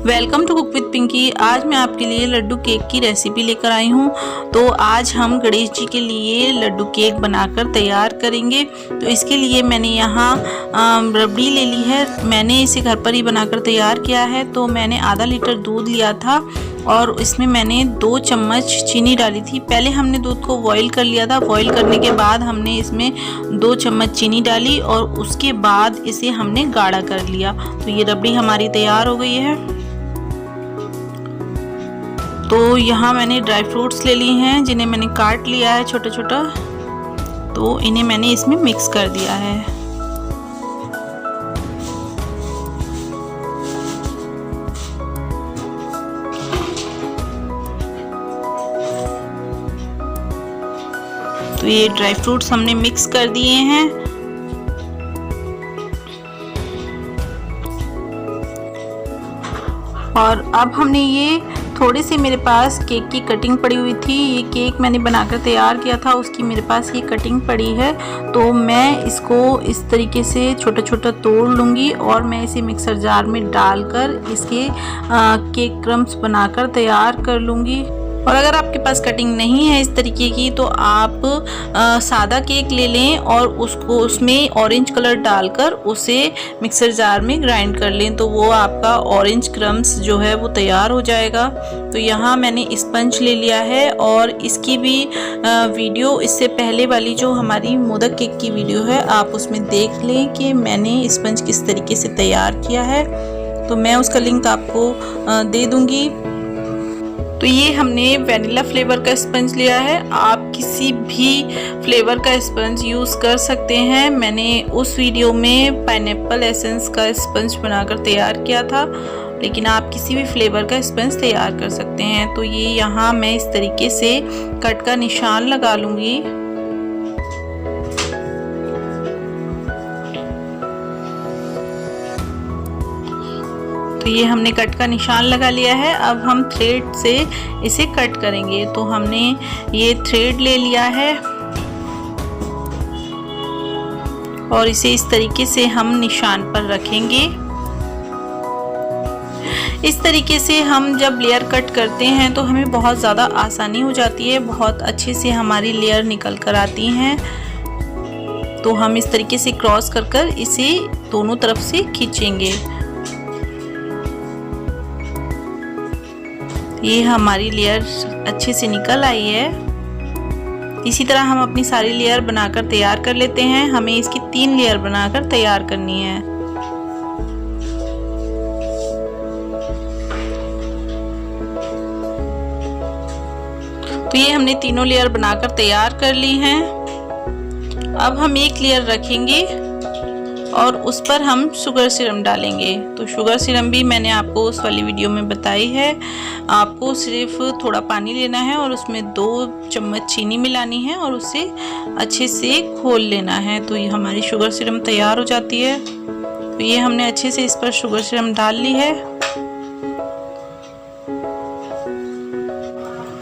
Welcome to cook with Pinky. आज मैं आपके लिए लड्डू केक की रेसिपी लेकर आई हूँ। तो आज हम गणेश जी के लिए लड्डू केक बनाकर तैयार करेंगे। तो इसके लिए मैंने यहाँ रबड़ी ले ली है। मैंने इसे घर पर ही बनाकर तैयार किया है। तो मैंने आधा लीटर दूध लिया था और इसमें मैंने 2 चम्मच चीनी डाली थी। पहले हमने दूध को बॉईल कर लिया था। बॉईल करने के बाद हमने इसमें 2 चम्मच चीनी डाली और उसके बाद इसे हमने गाढ़ा कर लिया। तो ये रबड़ी हमारी तैयार हो गई है। तो यहाँ मैंने ड्राई फ्रूट्स ले ली हैं जिन्हें मैंने काट लिया है छोटा छोटा। तो इन्हें मैंने इसमें मिक्स कर दिया है। तो ये ड्राई फ्रूट्स हमने मिक्स कर दिए हैं। और अब हमने ये थोड़ी सी मेरे पास केक की कटिंग पड़ी हुई थी। ये केक मैंने बनाकर तैयार किया था, उसकी मेरे पास ये कटिंग पड़ी है। तो मैं इसको इस तरीके से छोटा छोटा तोड़ लूँगी और मैं इसे मिक्सर जार में डालकर इसके केक क्रम्स बनाकर तैयार कर लूँगी। और अगर आपके पास कटिंग नहीं है इस तरीके की तो आप सादा केक ले लें और उसमें ऑरेंज कलर डालकर उसे मिक्सर जार में ग्राइंड कर लें। तो वो आपका ऑरेंज क्रम्स जो है वो तैयार हो जाएगा। तो यहाँ मैंने स्पंज ले लिया है और इसकी भी वीडियो इससे पहले वाली जो हमारी मोदक केक की वीडियो है आप उसमें देख लें कि मैंने स्पंज किस तरीके से तैयार किया है। तो मैं उसका लिंक आपको दे दूँगी। तो ये हमने वैनिला फ्लेवर का स्पंज लिया है। आप किसी भी फ्लेवर का स्पंज यूज़ कर सकते हैं। मैंने उस वीडियो में पाइनएप्पल एसेंस का स्पंज बनाकर तैयार किया था, लेकिन आप किसी भी फ्लेवर का स्पंज तैयार कर सकते हैं। तो ये यहाँ मैं इस तरीके से कट का निशान लगा लूँगी। तो ये हमने कट का निशान लगा लिया है। अब हम थ्रेड से इसे कट करेंगे। तो हमने ये थ्रेड ले लिया है और इसे इस तरीके से हम निशान पर रखेंगे। इस तरीके से हम जब लेयर कट करते हैं तो हमें बहुत ज़्यादा आसानी हो जाती है, बहुत अच्छे से हमारी लेयर निकल कर आती हैं। तो हम इस तरीके से क्रॉस कर कर इसे दोनों तरफ से खींचेंगे। ये हमारी लेयर अच्छे से निकल आई है। इसी तरह हम अपनी सारी लेयर बनाकर तैयार कर लेते हैं। हमें इसकी 3 लेयर बनाकर तैयार करनी है। तो ये हमने तीनों लेयर बनाकर तैयार कर ली हैं। अब हम एक लेयर रखेंगे और उस पर हम शुगर सिरम डालेंगे। तो शुगर सिरम भी मैंने आपको उस वाली वीडियो में बताई है। आपको सिर्फ थोड़ा पानी लेना है और उसमें 2 चम्मच चीनी मिलानी है और उसे अच्छे से घोल लेना है। तो ये हमारी शुगर सिरम तैयार हो जाती है। तो ये हमने अच्छे से इस पर शुगर सिरम डाल ली है।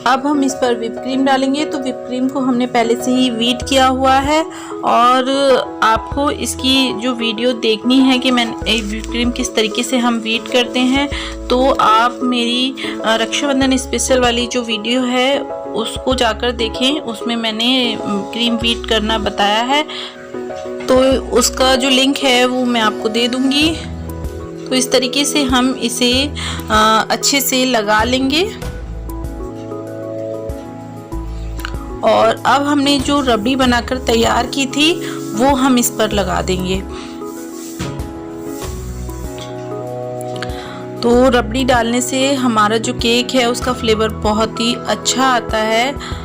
अब हम इस पर व्हिप क्रीम डालेंगे। तो व्हिप क्रीम को हमने पहले से ही व्हीट किया हुआ है और आपको इसकी जो वीडियो देखनी है कि मैंने व्हिप क्रीम किस तरीके से हम व्हीट करते हैं, तो आप मेरी रक्षाबंधन स्पेशल वाली जो वीडियो है उसको जाकर देखें। उसमें मैंने क्रीम व्हीट करना बताया है। तो उसका जो लिंक है वो मैं आपको दे दूँगी। तो इस तरीके से हम इसे अच्छे से लगा लेंगे। और अब हमने जो रबड़ी बनाकर तैयार की थी वो हम इस पर लगा देंगे। तो रबड़ी डालने से हमारा जो केक है उसका फ्लेवर बहुत ही अच्छा आता है।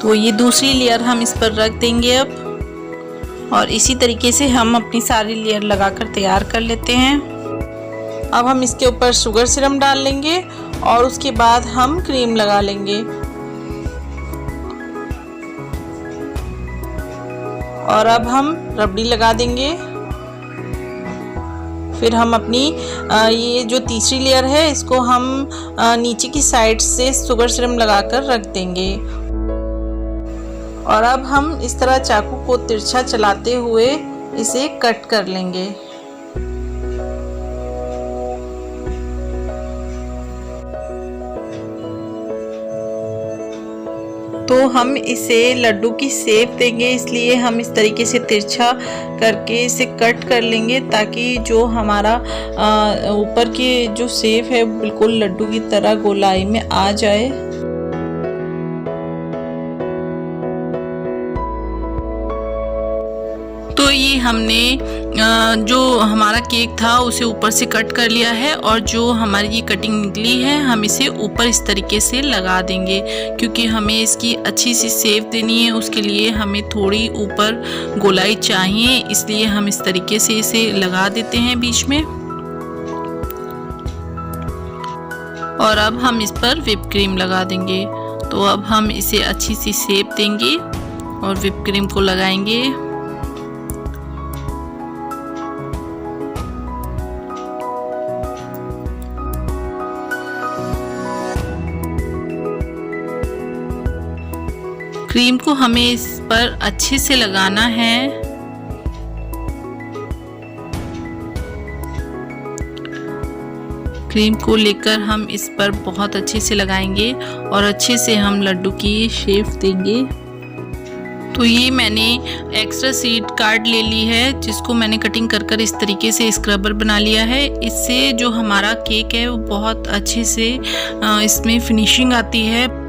तो ये दूसरी लेयर हम इस पर रख देंगे अब। और इसी तरीके से हम अपनी सारी लेयर लगाकर तैयार कर लेते हैं। अब हम इसके ऊपर शुगर सिरम डाल लेंगे और उसके बाद हम क्रीम लगा लेंगे। और अब हम रबड़ी लगा देंगे। फिर हम अपनी ये जो तीसरी लेयर है इसको हम नीचे की साइड से शुगर सिरम लगाकर रख देंगे। और अब हम इस तरह चाकू को तिरछा चलाते हुए इसे कट कर लेंगे। तो हम इसे लड्डू की शेप देंगे, इसलिए हम इस तरीके से तिरछा करके इसे कट कर लेंगे ताकि जो हमारा ऊपर की जो शेप है बिल्कुल लड्डू की तरह गोलाई में आ जाए। तो ये हमने जो हमारा केक था उसे ऊपर से कट कर लिया है और जो हमारी ये कटिंग निकली है हम इसे ऊपर इस तरीके से लगा देंगे, क्योंकि हमें इसकी अच्छी सी शेप देनी है, उसके लिए हमें थोड़ी ऊपर गोलाई चाहिए, इसलिए हम इस तरीके से इसे लगा देते हैं बीच में। और अब हम इस पर व्हिप क्रीम लगा देंगे। तो अब हम इसे अच्छी सी शेप देंगे और व्हिप क्रीम को लगाएंगे। क्रीम को हमें इस पर अच्छे से लगाना है। क्रीम को लेकर हम इस पर बहुत अच्छे से लगाएंगे और अच्छे से हम लड्डू की शेप देंगे। तो ये मैंने एक्स्ट्रा सीड कार्ड ले ली है जिसको मैंने कटिंग कर इस तरीके से स्क्रबर बना लिया है। इससे जो हमारा केक है वो बहुत अच्छे से इसमें फिनिशिंग आती है।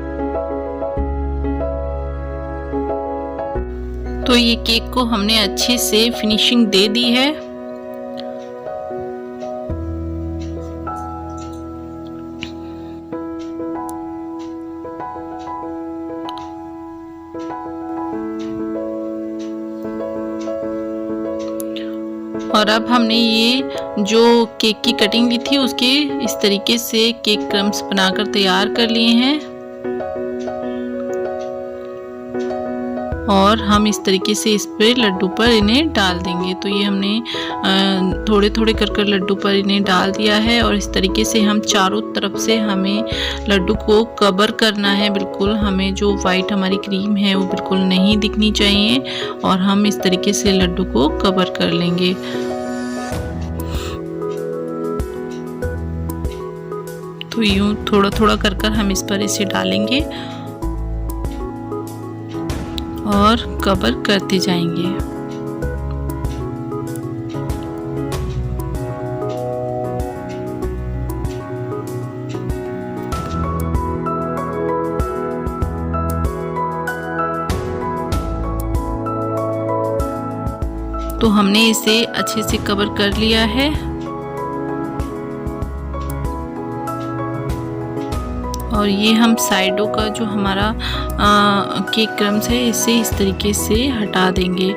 तो ये केक को हमने अच्छे से फिनिशिंग दे दी है। और अब हमने ये जो केक की कटिंग ली थी उसके इस तरीके से केक क्रम्स बनाकर तैयार कर लिए हैं और हम इस तरीके से इस पे लड्डू पर इन्हें डाल देंगे। तो ये हमने थोड़े थोड़े कर लड्डू पर इन्हें डाल दिया है और इस तरीके से हम चारों तरफ से हमें लड्डू को कवर करना है। बिल्कुल हमें जो वाइट हमारी क्रीम है वो बिल्कुल नहीं दिखनी चाहिए और हम इस तरीके से लड्डू को कवर कर लेंगे। तो यूँ थोड़ा थोड़ा कर हम इस पर इसे डालेंगे और कवर करते जाएंगे। तो हमने इसे अच्छे से कवर कर लिया है और ये हम साइडों का जो हमारा केक क्रम्स है इसे इस तरीके से हटा देंगे।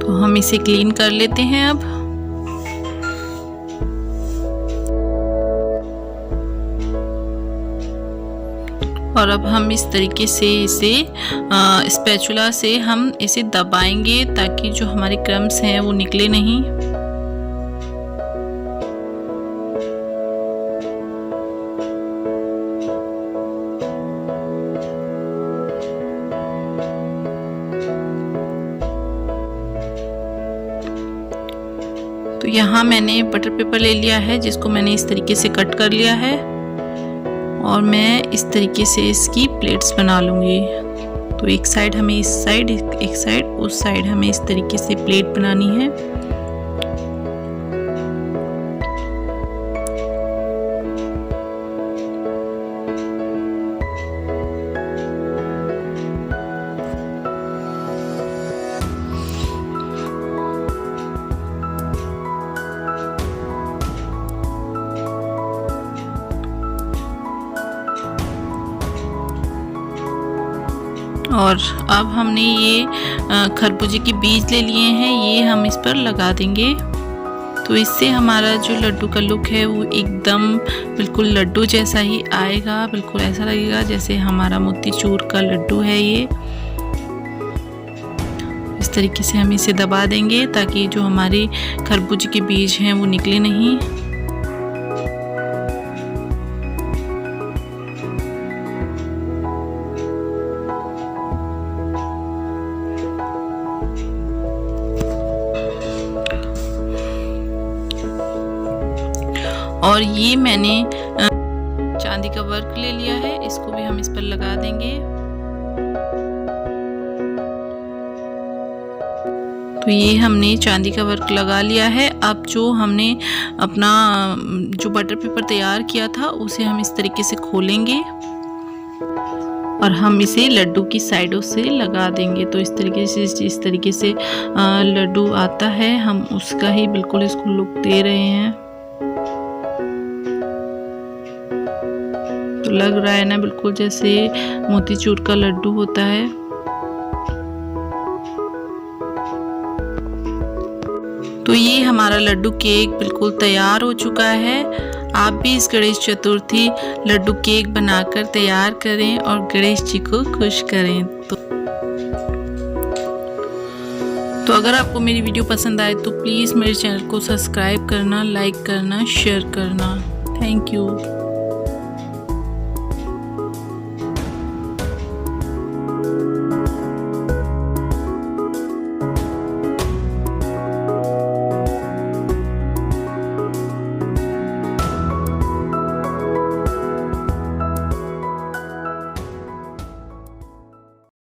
तो हम इसे क्लीन कर लेते हैं अब। और अब हम इस तरीके से इसे स्पैचुला से हम इसे दबाएंगे ताकि जो हमारे क्रम्स हैं वो निकले नहीं। तो यहाँ मैंने बटर पेपर ले लिया है जिसको मैंने इस तरीके से कट कर लिया है और मैं इस तरीके से इसकी प्लेट्स बना लूँगी। तो एक साइड हमें इस साइड, एक साइड उस साइड हमें इस तरीके से प्लेट बनानी है। और अब हमने ये खरबूजे के बीज ले लिए हैं, ये हम इस पर लगा देंगे। तो इससे हमारा जो लड्डू का लुक है वो एकदम बिल्कुल लड्डू जैसा ही आएगा। बिल्कुल ऐसा लगेगा जैसे हमारा मोतीचूर का लड्डू है ये। इस तरीके से हम इसे दबा देंगे ताकि जो हमारे खरबूजे के बीज हैं वो निकले नहीं। और ये मैंने चांदी का वर्क ले लिया है, इसको भी हम इस पर लगा देंगे। तो ये हमने चांदी का वर्क लगा लिया है। अब जो हमने अपना जो बटर पेपर तैयार किया था उसे हम इस तरीके से खोलेंगे और हम इसे लड्डू की साइडों से लगा देंगे। तो इस तरीके से लड्डू आता है, हम उसका ही बिल्कुल इसको लुक दे रहे हैं। तो लग रहा है ना बिल्कुल जैसे मोतीचूर का लड्डू होता है। तो ये हमारा लड्डू केक बिल्कुल तैयार हो चुका है। आप भी इस गणेश चतुर्थी लड्डू केक बनाकर तैयार करें और गणेश जी को खुश करें। तो अगर आपको मेरी वीडियो पसंद आए तो प्लीज़ मेरे चैनल को सब्सक्राइब करना, लाइक करना, शेयर करना। Thank you.